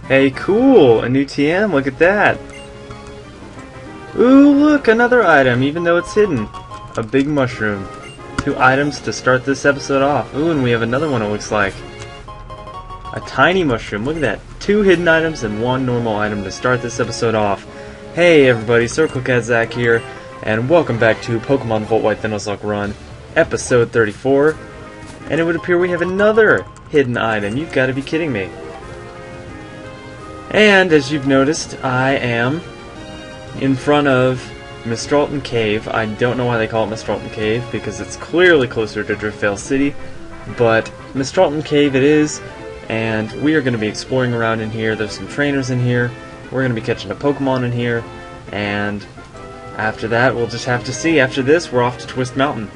Hey, cool! A new TM, look at that! Ooh, look, another item, even though it's hidden. A big mushroom. 2 items to start this episode off. Ooh, and we have another one, it looks like. A tiny mushroom, look at that. 2 hidden items and 1 normal item to start this episode off. Hey everybody, circlecatzach here, and welcome back to Pokemon Volt White the Nuzlocke Run, episode 34. And it would appear we have another hidden item, you've got to be kidding me. And as you've noticed, I am in front of Mistralton Cave. I don't know why they call it Mistralton Cave, because it's clearly closer to Driftvale City, but Mistralton Cave it is, and we are going to be exploring around in here. There's some trainers in here, we're going to be catching a Pokemon in here, and after that we'll just have to see. After this, we're off to Twist Mountain.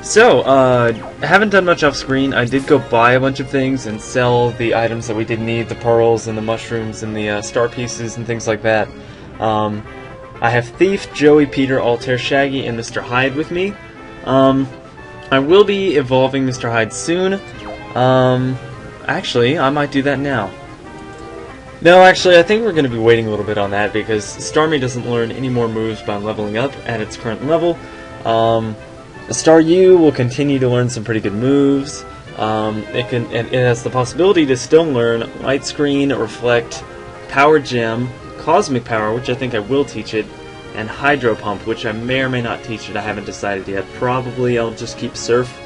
I haven't done much off screen. I did go buy a bunch of things and sell the items that we didn't need, the pearls and the mushrooms and the star pieces and things like that. I have Thief, Joey, Peter, Altair, Shaggy, and Mr. Hyde with me. I will be evolving Mr. Hyde soon. Actually, I might do that now. No, actually, I think we're going to be waiting a little bit on that because Starmie doesn't learn any more moves by leveling up at its current level. Star U will continue to learn some pretty good moves. It has the possibility to still learn Light Screen, Reflect, Power Gem, Cosmic Power, which I think I will teach it, and Hydro Pump, which I may or may not teach it. I haven't decided yet. Probably I'll just keep Surf,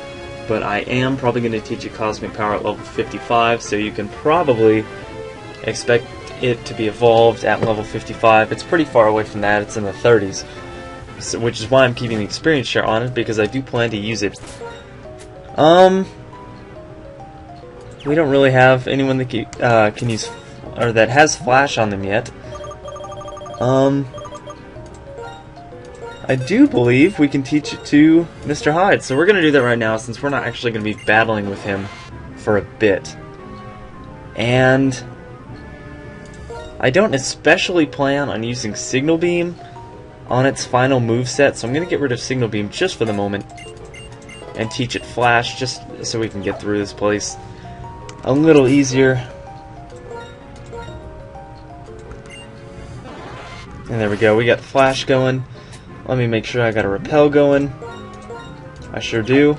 but I am probably going to teach it Cosmic Power at level 55, so you can probably expect it to be evolved at level 55. It's pretty far away from that. It's in the 30s. So, which is why I'm keeping the experience share on it, because I do plan to use it. We don't really have anyone that can use, or that has Flash on them yet. I do believe we can teach it to Mr. Hyde, so we're going to do that right now, since we're not actually going to be battling with him for a bit. And I don't especially plan on using Signal Beam on its final moveset, so I'm going to get rid of Signal Beam just for the moment and teach it Flash, just so we can get through this place a little easier. And there we go, we got Flash going. Let me make sure I got a Repel going. I sure do.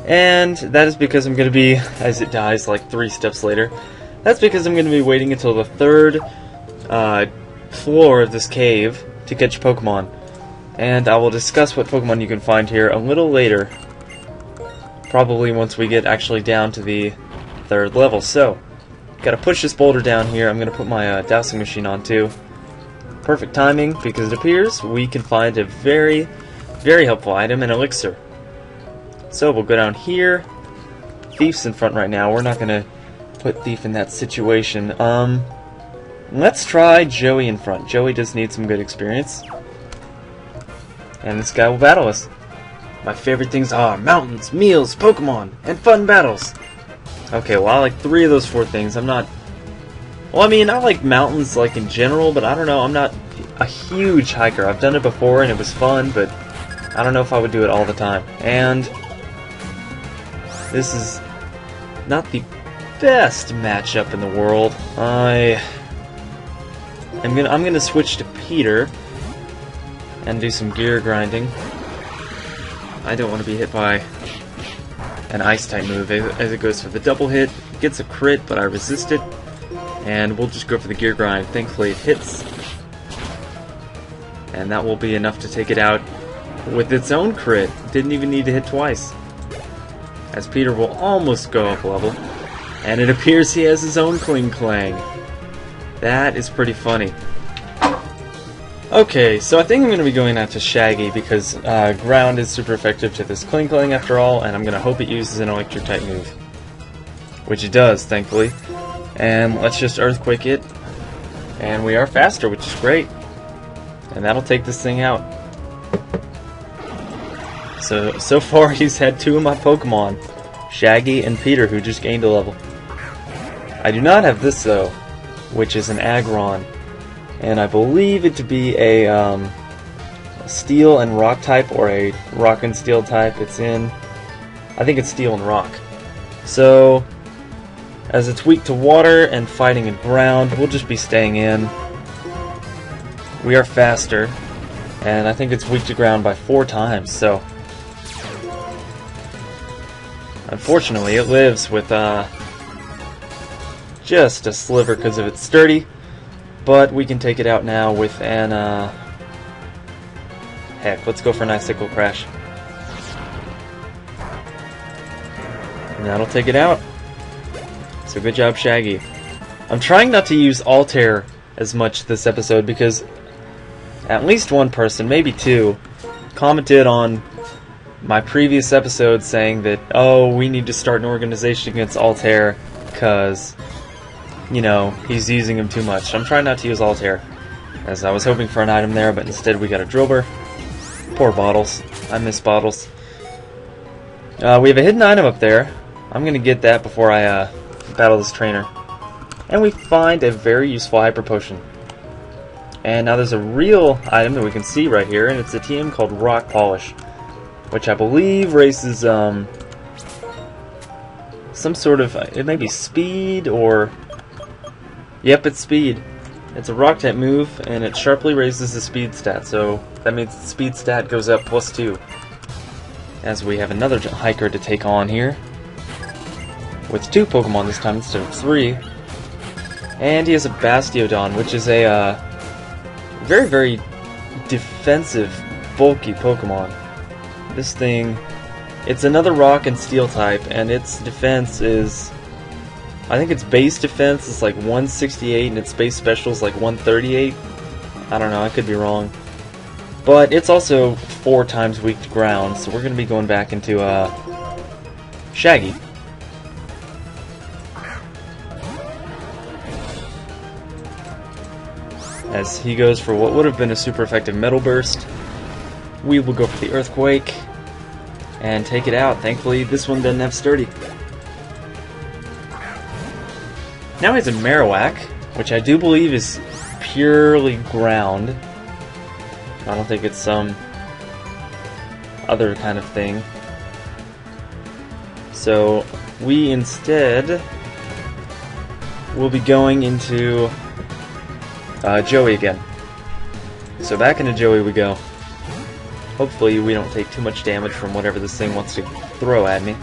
And that is because I'm going to be, as it dies like 3 steps later, that's because I'm going to be waiting until the 3rd floor of this cave to catch Pokemon. And I will discuss what Pokemon you can find here a little later. Probably once we get actually down to the 3rd level. So, gotta push this boulder down here. I'm gonna put my dowsing machine on too. Perfect timing, because it appears we can find a very, very helpful item, an elixir. So we'll go down here. Thief's in front right now. We're not gonna put Thief in that situation. Let's try Joey in front. Joey does need some good experience. And this guy will battle us. My favorite things are mountains, meals, Pokemon, and fun battles. Okay, well I like 3 of those 4 things. I'm not... Well, I mean, I like mountains like in general, but I don't know, I'm not a huge hiker. I've done it before and it was fun, but I don't know if I would do it all the time. And this is not the best matchup in the world. I'm gonna switch to Peter and do some gear grinding. I don't want to be hit by an ice type move as it goes for the double hit. It gets a crit, but I resist it, and we'll just go for the gear grind. Thankfully it hits, and that will be enough to take it out with its own crit. Didn't even need to hit twice, as Peter will almost go up level, and it appears he has his own Kling Clang. That is pretty funny. Okay, so I think I'm going to be going out to Shaggy because ground is super effective to this Kling Clang after all, and I'm going to hope it uses an electric type move. Which it does, thankfully. And let's just Earthquake it. And we are faster, which is great. And that'll take this thing out. So far he's had 2 of my Pokemon, Shaggy and Peter, who just gained a level. I do not have this though, which is an Aggron, and I believe it to be a Steel and Rock type, or a Rock and Steel type. It's in, I think it's Steel and Rock. So As it's weak to water and fighting in ground, we'll just be staying in. We are faster, and I think it's weak to ground by 4 times, so... Unfortunately, it lives with just a sliver because of its sturdy, but we can take it out now with an... Heck, let's go for an Icicle Crash. And that'll take it out. So good job, Shaggy. I'm trying not to use Altair as much this episode because at least one person, maybe 2, commented on my previous episode saying that, oh, we need to start an organization against Altair because, you know, he's using him too much. I'm trying not to use Altair, as I was hoping for an item there, but instead we got a Drillbur. Poor Bottles. I miss Bottles. We have a hidden item up there. I'm gonna get that before I battle this trainer. And we find a very useful Hyper Potion. And now there's a real item that we can see right here, and it's a TM called Rock Polish, which I believe raises some sort of, it may be speed or... Yep, it's speed. It's a rock type move, and it sharply raises the speed stat, so that means the speed stat goes up +2. As we have another hiker to take on here, with 2 Pokemon this time instead of 3. And he has a Bastiodon, which is a very, very defensive, bulky Pokemon. This thing, it's another rock and steel type, and its defense is... I think its base defense is like 168 and its base special is like 138. I don't know, I could be wrong. But it's also 4 times weak to ground, so we're going to be going back into Shaggy. As he goes for what would have been a super effective Metal Burst, we will go for the Earthquake and take it out. Thankfully, this one doesn't have Sturdy. Now he has a Marowak, which I do believe is purely ground. I don't think it's some other kind of thing. So we instead will be going into Joey again. So back into Joey we go. Hopefully we don't take too much damage from whatever this thing wants to throw at me.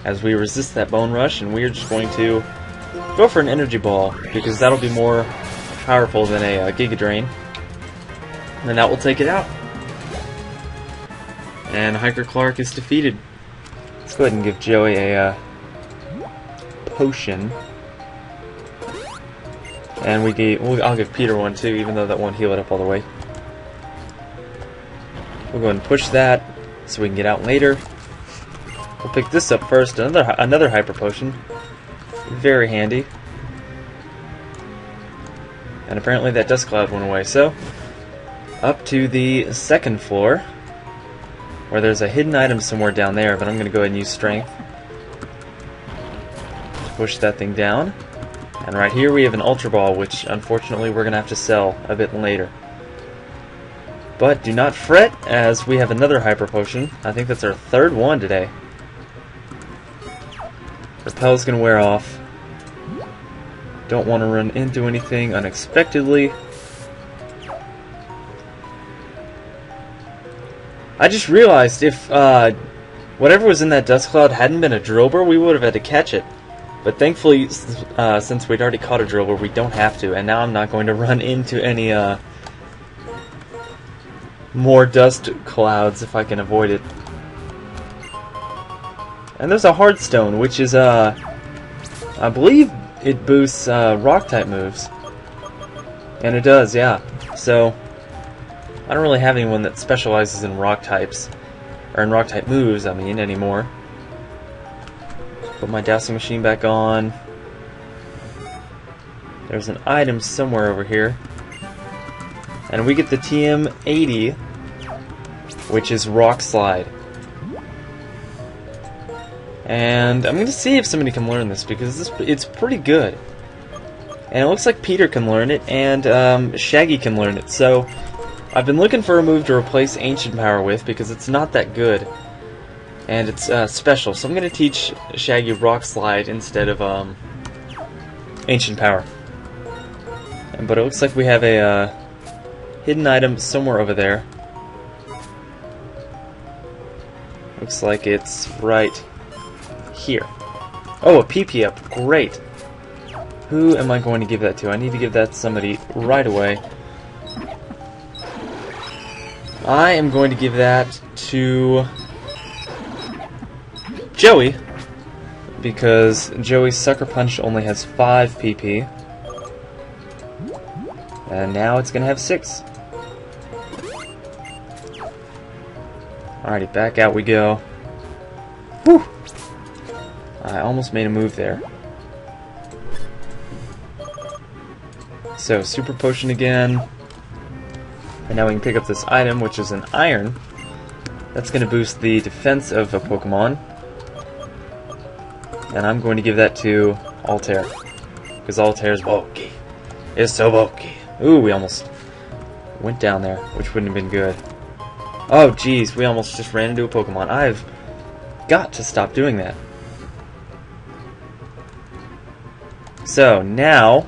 As we resist that Bone Rush, and we're just going to go for an Energy Ball, because that'll be more powerful than a Giga Drain. And then that will take it out. And Hiker Clark is defeated. Let's go ahead and give Joey a potion. And I'll give Peter one too, even though that won't heal it up all the way. We'll go ahead and push that so we can get out later. We'll pick this up first, another Hyper Potion. Very handy. And apparently that dust cloud went away, so up to the 2nd floor, where there's a hidden item somewhere down there, but I'm going to go ahead and use Strength to push that thing down. And right here we have an Ultra Ball, which unfortunately we're going to have to sell a bit later. But do not fret, as we have another Hyper Potion. I think that's our 3rd one today. Repel's going to wear off. Don't want to run into anything unexpectedly. I just realized if whatever was in that dust cloud hadn't been a Drillbur, we would have had to catch it. But thankfully, since we'd already caught a Drillbur, we don't have to. And now I'm not going to run into any more dust clouds if I can avoid it. And there's a Hardstone, which is, I believe it boosts rock-type moves. And it does, yeah. So, I don't really have anyone that specializes in rock-types, or in rock-type moves, I mean, anymore. Put my dowsing machine back on. There's an item somewhere over here. And we get the TM80, which is Rock Slide. And I'm going to see if somebody can learn this, because it's pretty good. And it looks like Peter can learn it, and Shaggy can learn it. So I've been looking for a move to replace Ancient Power with, because it's not that good. and it's special. So I'm going to teach Shaggy Rock Slide instead of Ancient Power. But it looks like we have a hidden item somewhere over there. Looks like it's right here. Oh, a PP up. Great. Who am I going to give that to? I need to give that to somebody right away. I am going to give that to Joey, because Joey's Sucker Punch only has 5 PP. And now it's going to have 6. Alrighty, back out we go. Whew! I almost made a move there. So, Super Potion again. And now we can pick up this item, which is an Iron. That's going to boost the defense of a Pokemon. And I'm going to give that to Altair. Because Altair's bulky. It's so bulky. Ooh, we almost went down there, which wouldn't have been good. Oh, jeez, we almost just ran into a Pokemon. I've got to stop doing that. So, now,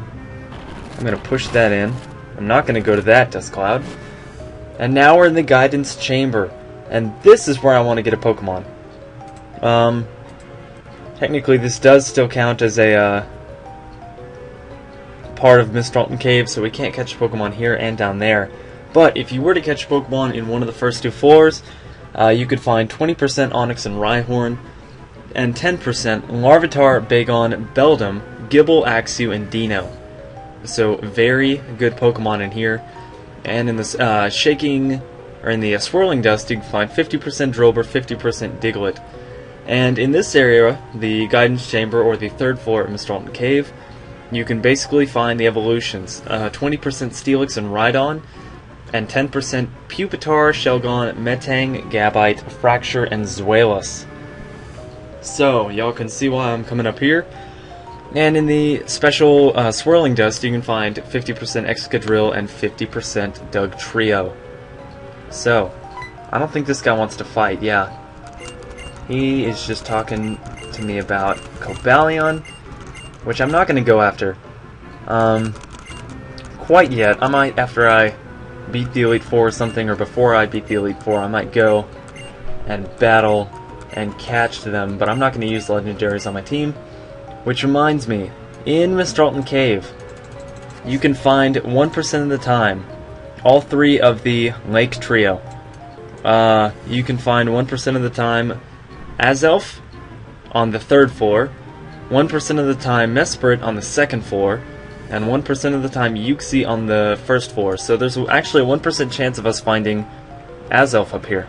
I'm going to push that in. I'm not going to go to that Dust Cloud. And now we're in the Guidance Chamber. And this is where I want to get a Pokemon. Technically, this does still count as a part of Mistralton Cave, so we can't catch a Pokemon here and down there. But if you were to catch a Pokemon in one of the first 2 floors, you could find 20% Onix and Rhyhorn, and 10% Larvitar, Bagon, Beldum, Gible, Axew, and Dino. So very good Pokemon in here. And in this in the Swirling Dust, you can find 50% Drillbur, 50% Diglett. And in this area, the Guidance Chamber, or the 3rd floor at Mistralton Cave, you can basically find the evolutions. 20% Steelix and Rhydon, and 10% Pupitar, Shelgon, Metang, Gabite, Fracture, and Zweilous. So, y'all can see why I'm coming up here. And in the special Swirling Dust, you can find 50% Excadrill and 50% Dugtrio. So, I don't think this guy wants to fight, yeah. He is just talking to me about Cobalion, which I'm not going to go after. Quite yet. I might, after I beat the Elite Four or something, or before I beat the Elite Four, I might go and battle and catch them, but I'm not going to use legendaries on my team. Which reminds me, in Mistralton Cave, you can find 1% of the time all 3 of the Lake Trio. You can find 1% of the time Azelf on the 3rd floor, 1% of the time Mesprit on the 2nd floor, and 1% of the time Uxie on the 1st floor. So there's actually a 1% chance of us finding Azelf up here.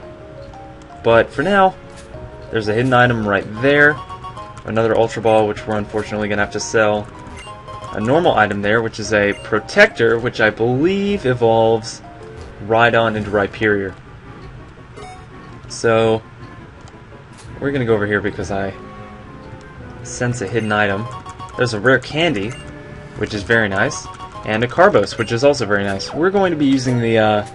But for now, there's a hidden item right there. Another Ultra Ball, which we're unfortunately going to have to sell. A normal item there, which is a Protector, which I believe evolves Rhydon into Rhyperior. So, we're going to go over here because I sense a hidden item. There's a Rare Candy, which is very nice, and a Carbos, which is also very nice. We're going to be using the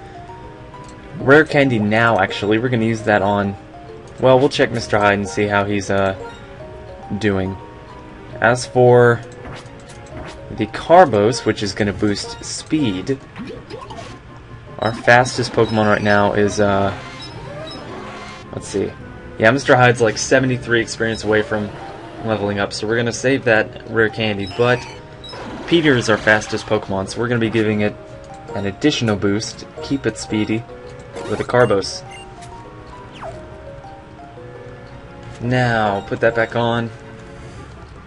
Rare Candy now, actually. We're going to use that on... Well, we'll check Mr. Hyde and see how he's doing. As for the Carbos, which is going to boost speed, our fastest Pokemon right now is, let's see. Yeah, Mr. Hyde's like 73 experience away from leveling up, so we're going to save that Rare Candy, but Peter is our fastest Pokemon, so we're going to be giving it an additional boost, keep it speedy, with a Carbos. Now, put that back on,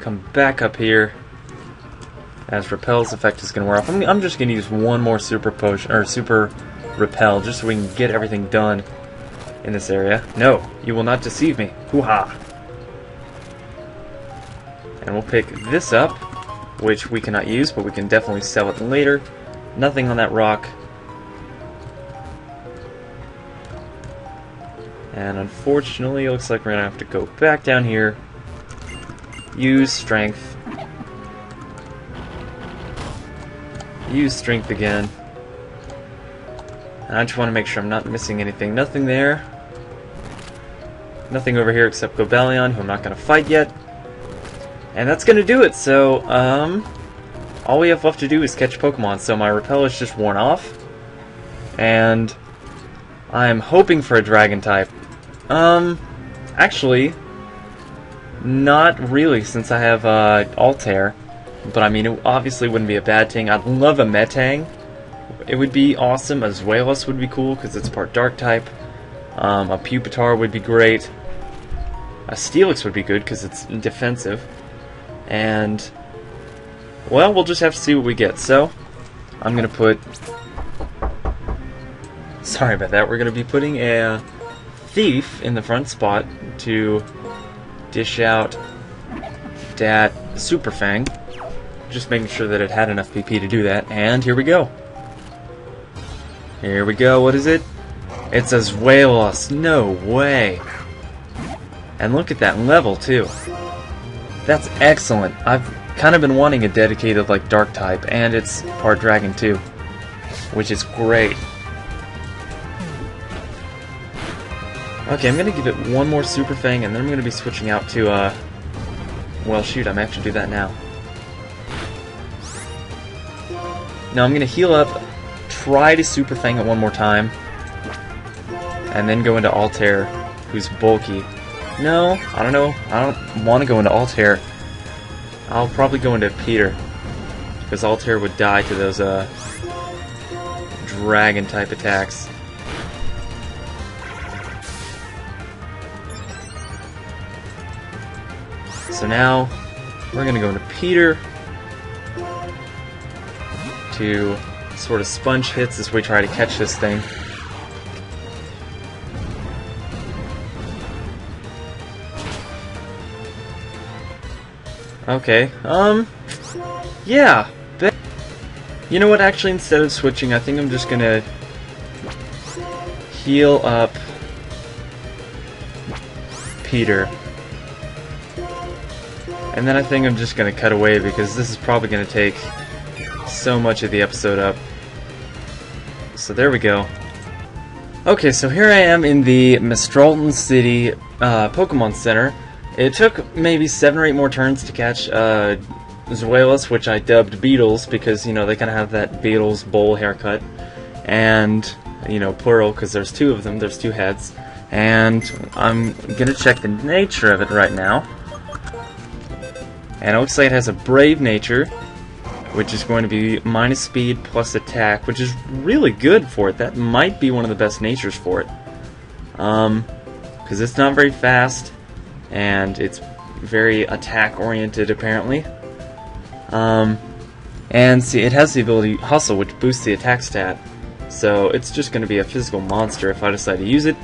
come back up here, as Repel's effect is going to wear off. I'm just going to use one more Super Potion, or Super Repel, just so we can get everything done in this area. No, you will not deceive me. Hoo-ha! And we'll pick this up, which we cannot use, but we can definitely sell it later. Nothing on that rock. And unfortunately, it looks like we're going to have to go back down here, use Strength, use Strength again. And I just want to make sure I'm not missing anything. Nothing there. Nothing over here except Gobelion, who I'm not going to fight yet. And that's going to do it, so, all we have left to do is catch Pokemon, so my Repel is just worn off. And I'm hoping for a Dragon type. Actually, not really, since I have, Altair. But I mean, it obviously wouldn't be a bad thing. I'd love a Metang. It would be awesome. A Zweilous would be cool, because it's part Dark type. A Pupitar would be great. A Steelix would be good, because it's defensive. And, well, we'll just have to see what we get. So, I'm going to put... Sorry about that. We're going to be putting a Thief in the front spot to dish out that Super Fang. Just making sure that it had enough PP to do that. And here we go. Here we go. What is it? It's a Zweilous. No way. And look at that level, too. That's excellent. I've kind of been wanting a dedicated, like, Dark type, and it's part Dragon, too. Which is great. Okay, I'm going to give it one more Super Fang, and then I'm going to be switching out to, well, shoot, I may have to do that now. Now I'm going to heal up, try to Super Fang it one more time, and then go into Altair, who's bulky. No, I don't know. I don't want to go into Altair. I'll probably go into Peter, because Altair would die to those Dragon type attacks. So now we're going to go into Peter to sort of sponge hits as we try to catch this thing. Okay, yeah. You know what, actually, instead of switching, I think I'm just gonna heal up Peter. And then I think I'm just gonna cut away, because this is probably gonna take so much of the episode up. So there we go. Okay, so here I am in the Mistralton City Pokemon Center. It took maybe 7 or 8 more turns to catch Zweilous, which I dubbed Beetles, because, you know, they kind of have that Beetles bowl haircut. And, you know, plural, because there's 2 of them, there's 2 heads. And I'm gonna check the nature of it right now. And it looks like it has a Brave nature, which is going to be minus speed plus attack, which is really good for it. That might be one of the best natures for it. Because it's not very fast, and it's very attack-oriented, apparently. And see, it has the ability Hustle, which boosts the attack stat. So it's just going to be a physical monster if I decide to use it.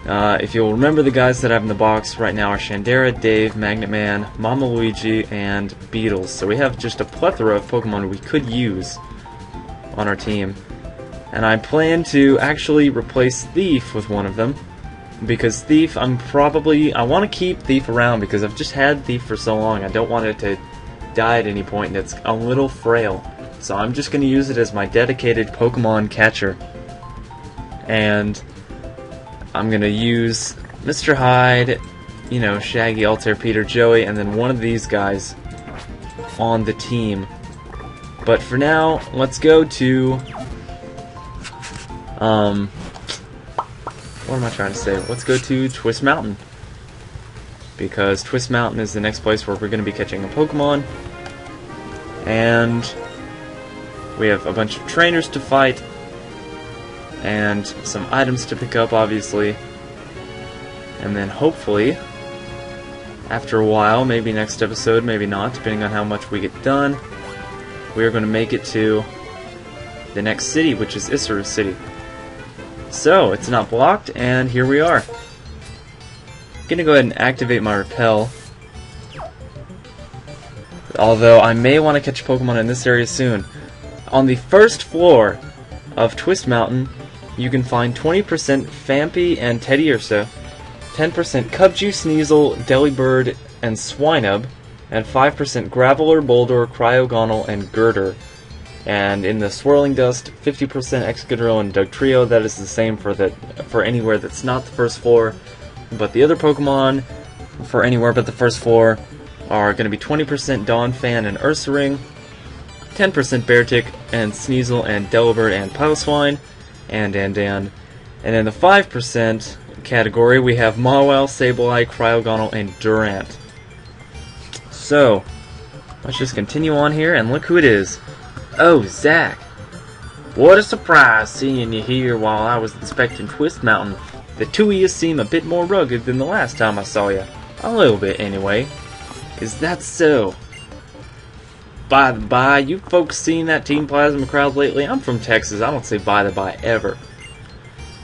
If you'll remember, the guys that I have in the box right now are Shandera, Dave, Magnet Man, Mama Luigi, and Beetles. So we have just a plethora of Pokemon we could use on our team. And I plan to actually replace Thief with one of them. Because Thief, I want to keep Thief around because I've just had Thief for so long. I don't want it to die at any point, and it's a little frail. So I'm just going to use it as my dedicated Pokemon catcher. And I'm going to use Mr. Hyde, you know, Shaggy, Altair, Peter, Joey, and then one of these guys on the team. But for now, let's go to... what am I trying to say? Let's go to Twist Mountain. Because Twist Mountain is the next place where we're going to be catching a Pokemon. And we have a bunch of trainers to fight. And some items to pick up, obviously. And then hopefully, after a while, maybe next episode, maybe not, depending on how much we get done, we are going to make it to the next city, which is Issaru City. So, it's not blocked, and here we are. I'm going to go ahead and activate my Repel. Although, I may want to catch Pokemon in this area soon. On the first floor of Twist Mountain, you can find 20% Phanpy and Teddiursa, 10% Cubchoo, Sneasel, Delibird, and Swinub, and 5% Graveler, Boulder, Cryogonal, and Girder. And in the Swirling Dust, 50% Excadrill and Dugtrio. That is the same for anywhere that's not the first floor. But the other Pokemon for anywhere but the first floor are going to be 20% Donphan and Ursaring, 10% Beartick and Sneasel and Delibird and Piloswine and Dandan. And in the 5% category we have Mawile, Sableye, Cryogonal, and Durant. So, let's just continue on here and look who it is. Oh, Zach. What a surprise seeing you here while I was inspecting Twist Mountain. The two of you seem a bit more rugged than the last time I saw you. A little bit, anyway. Is that so? By the by, you folks seen that Team Plasma crowd lately? I'm from Texas. I don't say by the by ever.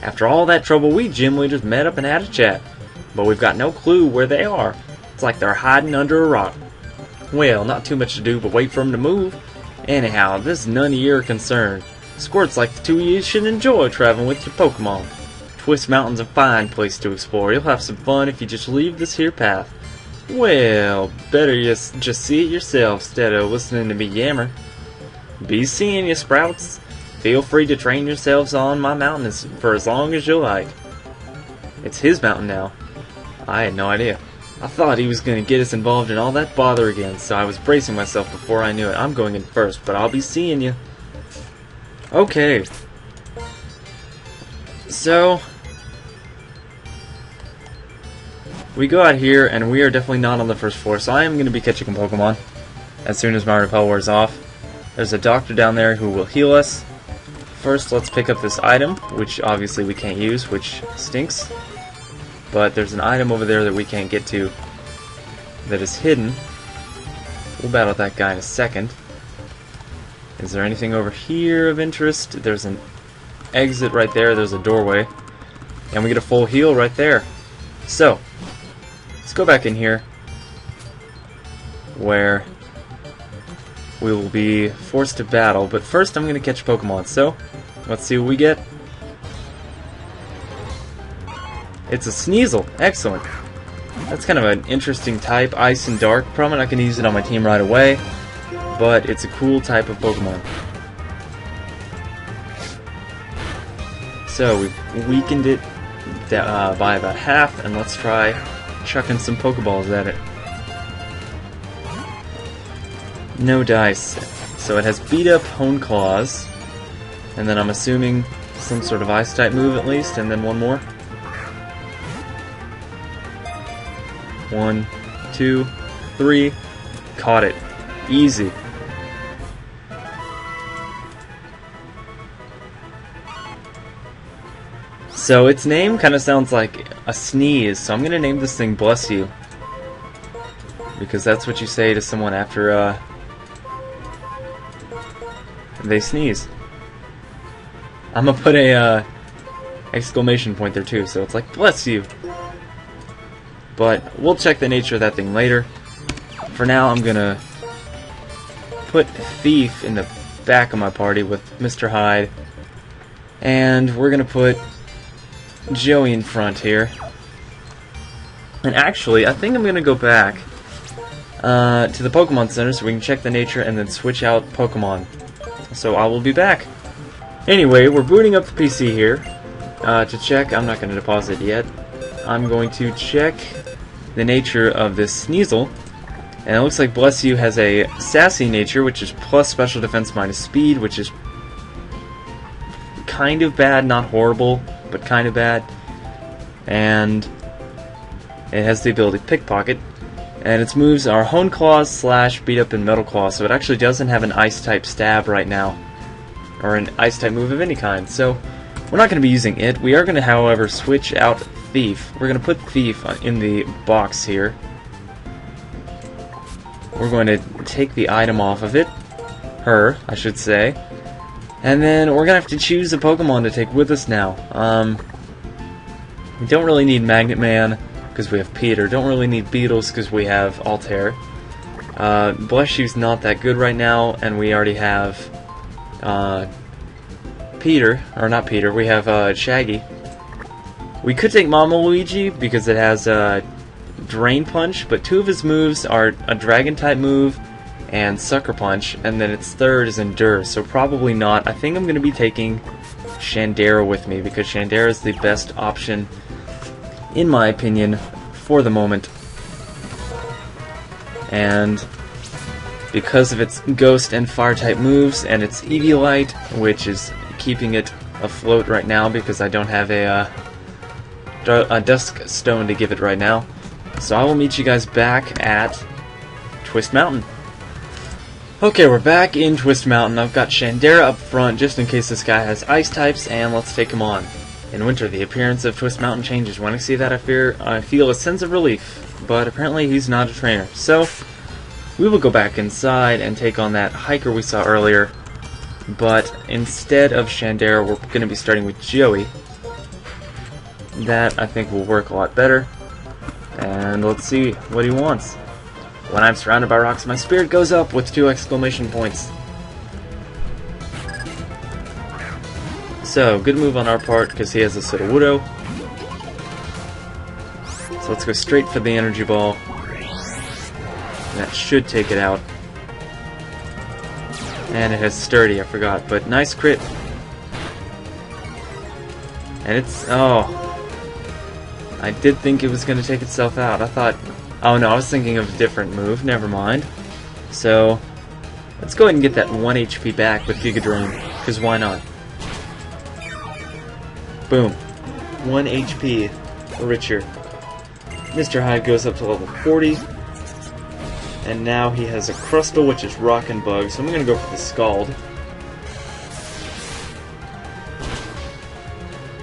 After all that trouble, we gym leaders met up and had a chat. But we've got no clue where they are. It's like they're hiding under a rock. Well, not too much to do but wait for them to move. Anyhow, this is none of your concern. Squirt's like the two of you should enjoy traveling with your Pokemon. Twist Mountain's a fine place to explore. You'll have some fun if you just leave this here path. Well, better just see it yourself instead of listening to me yammer. Be seeing you, Sprouts. Feel free to train yourselves on my mountain for as long as you like. It's his mountain now. I had no idea. I thought he was going to get us involved in all that bother again, so I was bracing myself before I knew it. I'm going in first, but I'll be seeing you. Okay. So, we go out here, and we are definitely not on the first floor, so I am going to be catching a Pokemon as soon as my repel wears off. There's a doctor down there who will heal us. First, let's pick up this item, which obviously we can't use, which stinks. But there's an item over there that we can't get to that is hidden. We'll battle that guy in a second. Is there anything over here of interest? There's an exit right there, there's a doorway. And we get a full heal right there. So, let's go back in here, where we will be forced to battle. But first I'm going to catch Pokemon, so let's see what we get. It's a Sneasel. Excellent. That's kind of an interesting type, Ice and Dark. Probably not going to use it on my team right away, but it's a cool type of Pokemon. So we've weakened it by about half, and let's try chucking some Pokeballs at it. No dice. So it has Beat Up, Hone Claws, and then I'm assuming some sort of Ice type move at least, and then one more. 1, 2, 3. Caught it. Easy. So its name kind of sounds like a sneeze, so I'm going to name this thing Bless You. Because that's what you say to someone after they sneeze. I'm going to put a exclamation point there too, so it's like Bless You. But we'll check the nature of that thing later. For now, I'm going to put Thief in the back of my party with Mr. Hyde. And we're going to put Joey in front here. And actually, I think I'm going to go back to the Pokemon Center so we can check the nature and then switch out Pokemon. So I will be back. Anyway, we're booting up the PC here to check. I'm not going to deposit it yet. I'm going to check the nature of this Sneasel. And it looks like Bless You has a Sassy nature, which is plus special defense minus speed, which is kind of bad, not horrible, but kind of bad. And it has the ability Pickpocket. And its moves are Hone Claws, Slash, Beat Up, and Metal Claw. So it actually doesn't have an Ice type stab right now, or an Ice type move of any kind. So we're not going to be using it. We are going to, however, switch out Thief. We're going to put Thief in the box here. We're going to take the item off of it. Her, I should say. And then we're going to have to choose a Pokemon to take with us now. We don't really need Magnet Man because we have Peter. Don't really need Beetles because we have Altair. Bless You's not that good right now, and we already have Peter. Or not Peter, we have Shaggy. We could take Mama Luigi because it has Drain Punch, but two of his moves are a Dragon type move and Sucker Punch, and then its third is Endure, so probably not. I think I'm going to be taking Shandera with me because Shandera is the best option in my opinion, for the moment. And because of its ghost and fire type moves and its Eviolite, which is keeping it afloat right now because I don't have a Dusk Stone to give it right now. So I will meet you guys back at Twist Mountain. Okay, we're back in Twist Mountain. I've got Shandera up front just in case this guy has ice types, and let's take him on. In winter, the appearance of Twist Mountain changes. When I see that, I feel a sense of relief, but apparently he's not a trainer. So we will go back inside and take on that hiker we saw earlier, but instead of Shandera, we're going to be starting with Joey. That, I think, will work a lot better, and let's see what he wants. When I'm surrounded by rocks, my spirit goes up with 2 exclamation points. So, good move on our part, because he has a Sudowoodo. So let's go straight for the energy ball. That should take it out. And it has Sturdy, I forgot, but nice crit. And it's... oh... I did think it was going to take itself out. I thought... oh no, I was thinking of a different move. Never mind. So, let's go ahead and get that 1 HP back with Giga Drain, because why not? Boom. 1 HP richer. Mr. Hyde goes up to level 40. And now he has a Crustle, which is Rock and Bug, so I'm going to go for the Scald.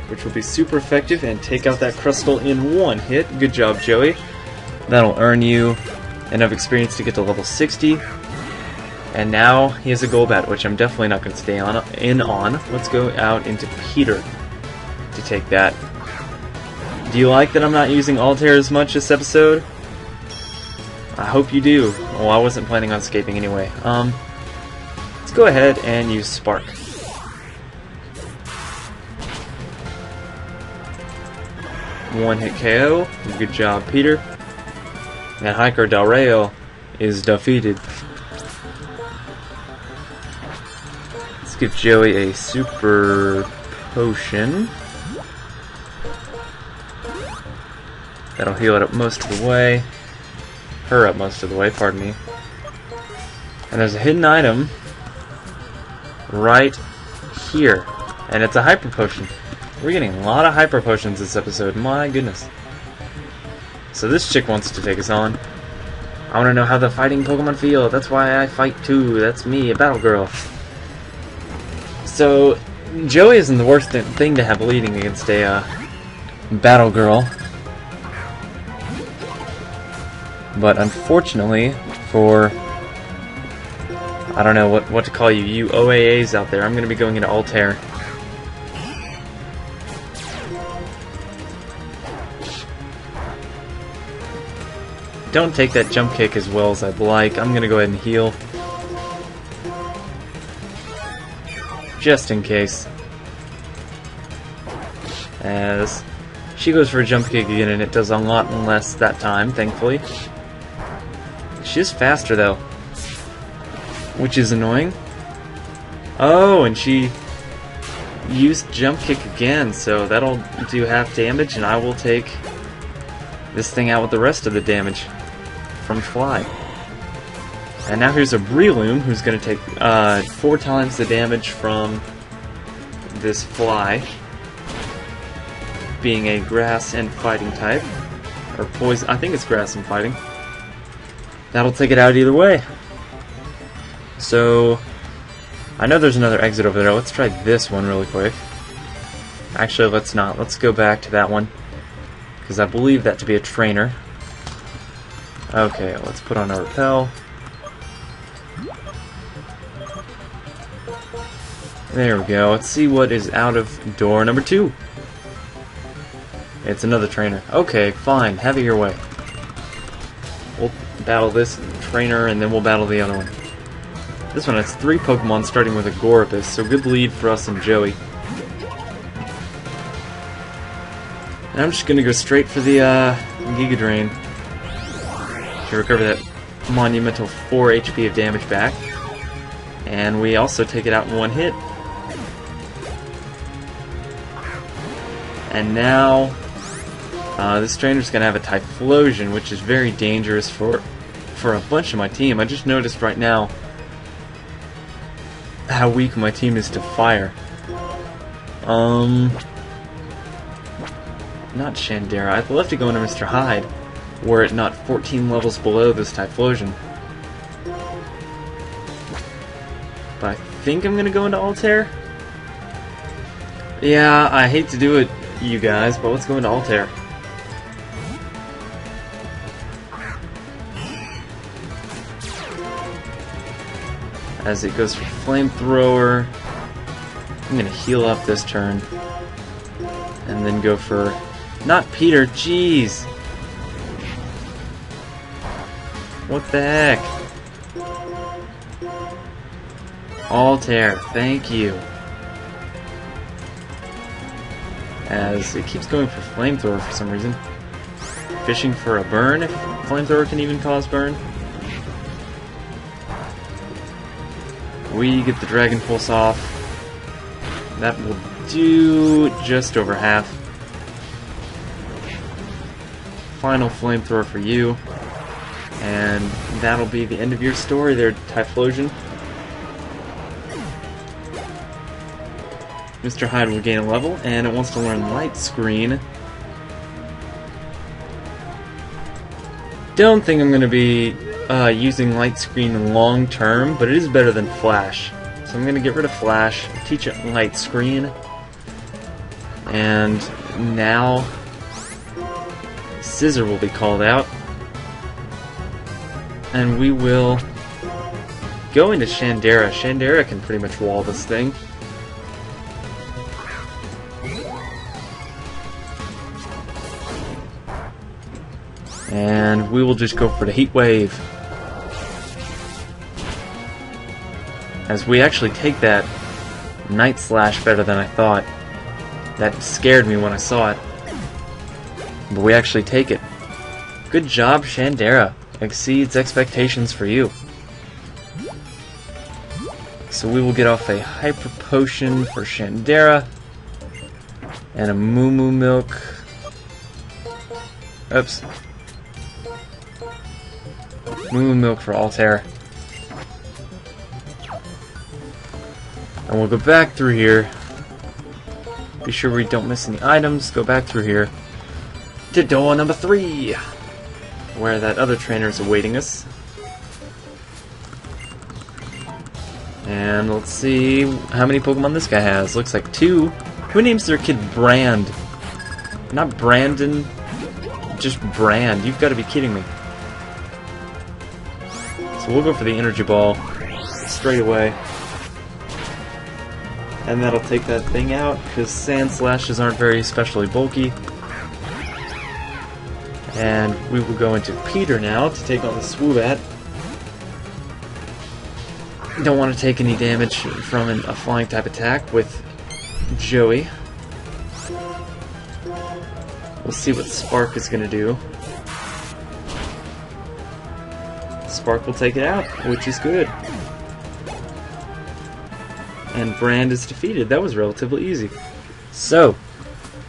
Which will be super effective and take out that Crustle in 1 hit. Good job, Joey. That'll earn you enough experience to get to level 60. And now he has a Golbat, which I'm definitely not going to stay on. Let's go out into Peter to take that. Do you like that I'm not using Altair as much this episode? I hope you do. Well, I wasn't planning on escaping anyway. Let's go ahead and use Spark. One-hit KO. Good job, Peter. And Hiker Del Rayo is defeated. Let's give Joey a Super Potion. That'll heal it up most of the way. Her up most of the way, pardon me. And there's a hidden item right here. And it's a Hyper Potion. We're getting a lot of Hyper Potions this episode, my goodness. So this chick wants to take us on. I want to know how the fighting Pokemon feel. That's why I fight too. That's me, a battle girl. So, Joey isn't the worst thing to have leading against a battle girl. But unfortunately, for... I don't know what to call you, you OAAs out there, I'm going to be going into Altair. Don't take that jump kick as well as I'd like. I'm going to go ahead and heal. Just in case. As she goes for a jump kick again, and it does a lot less that time, thankfully. She is faster, though. Which is annoying. Oh, and she used jump kick again, so that'll do half damage, and I will take this thing out with the rest of the damage from Fly. And now here's a Breloom, who's going to take 4 times the damage from this Fly, being a grass and fighting type. Or poison, I think it's grass and fighting. That'll take it out either way. So, I know there's another exit over there. Let's try this one really quick. Actually, let's not. Let's go back to that one, because I believe that to be a trainer. Okay, let's put on our repel. There we go. Let's see what is out of door number 2. It's another trainer. Okay, fine. Have it your way. We'll battle this trainer, and then we'll battle the other one. This one has 3 Pokemon, starting with a Gorapus, so good lead for us and Joey. And I'm just going to go straight for the Giga Drain to recover that monumental 4 HP of damage back. And we also take it out in 1 hit. And now This trainer's gonna have a Typhlosion, which is very dangerous for a bunch of my team. I just noticed right now how weak my team is to fire. Not Shandera. I'd love to go into Mr. Hyde, were it not 14 levels below this Typhlosion. But I think I'm gonna go into Altair. Yeah, I hate to do it, you guys, but let's go into Altair. As it goes for Flamethrower, I'm gonna heal up this turn. And then go for... Not Peter, jeez! What the heck? Altair, thank you. As it keeps going for Flamethrower for some reason. Fishing for a burn, if Flamethrower can even cause burn. We get the Dragon Pulse off. That will do just over half. Final Flamethrower for you. And that'll be the end of your story there, Typhlosion. Mr. Hyde will gain a level, and it wants to learn Light Screen. Don't think I'm going to be using Light Screen long term, but it is better than Flash. So I'm going to get rid of Flash, teach it Light Screen, and now Scissor will be called out. And we will go into Shandera. Shandera can pretty much wall this thing. And we will just go for the Heat Wave. As we actually take that Night Slash better than I thought. That scared me when I saw it. But we actually take it. Good job, Shandera. Exceeds expectations for you. So we will get off a Hyper Potion for Shandera. And a Moo Moo Milk. Oops. Moo Moo Milk for Altair. And we'll go back through here. Be sure we don't miss any items. Go back through here to door number 3, where that other trainer is awaiting us. And let's see how many Pokemon this guy has. Looks like 2. Who names their kid Brand? Not Brandon, just Brand. You've got to be kidding me. So we'll go for the Energy Ball straight away. And that'll take that thing out, because Sand Slashes aren't very especially bulky. And we will go into Peter now to take on the Swoobat. Don't want to take any damage from a flying type attack with Joey. We'll see what Spark is going to do. Spark will take it out, which is good. And Brand is defeated. That was relatively easy. So,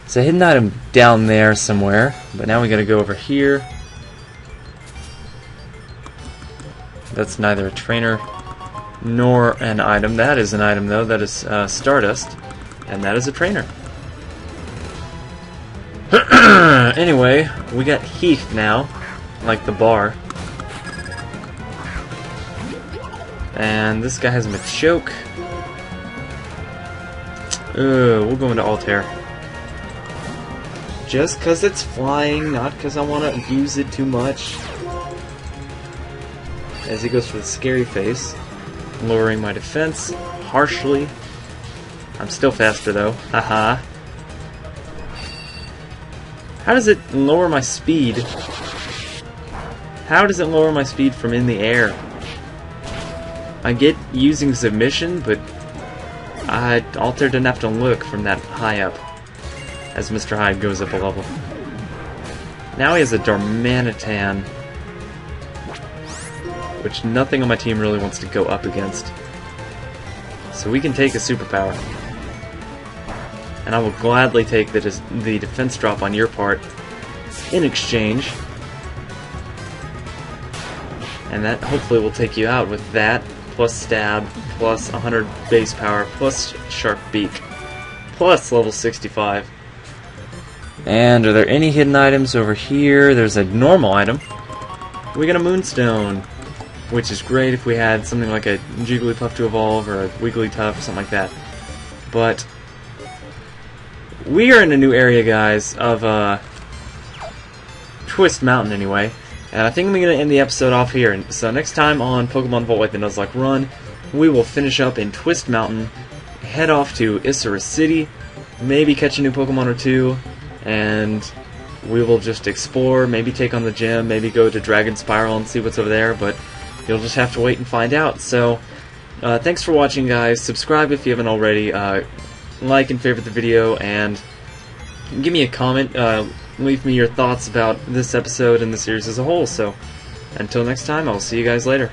it's a hidden item down there somewhere, but now we gotta go over here. That's neither a trainer nor an item. That is an item though. That is Stardust, and that is a trainer. Anyway, we got Heath now, like the bar. And this guy has Machoke. We'll go into Altair. Just because it's flying, not because I want to use it too much. As he goes for the Scary Face, lowering my defense harshly. I'm still faster though. Haha. How does it lower my speed? How does it lower my speed from in the air? I get using Submission, but Altair didn't have to look from that high up as Mr. Hyde goes up a level. Now he has a Darmanitan, which nothing on my team really wants to go up against. So we can take a superpower. And I will gladly take the defense drop on your part in exchange. And that hopefully will take you out with that, plus stab, plus 100 base power, plus sharp beak, plus level 65. And are there any hidden items over here? There's a normal item. We got a Moonstone, which is great if we had something like a Jigglypuff to evolve or a Wigglytuff or something like that. But we are in a new area, guys, of Twist Mountain anyway. And I think I'm going to end the episode off here. And so next time on Pokemon Vault White the Nuzlocke Run, we will finish up in Twist Mountain, head off to Issaris City, maybe catch a new Pokemon or two, and we will just explore, maybe take on the gym, maybe go to Dragon Spiral and see what's over there, but you'll just have to wait and find out. So, thanks for watching, guys. Subscribe if you haven't already, like and favorite the video, and give me a comment. Leave me your thoughts about this episode and the series as a whole. So, until next time, I'll see you guys later.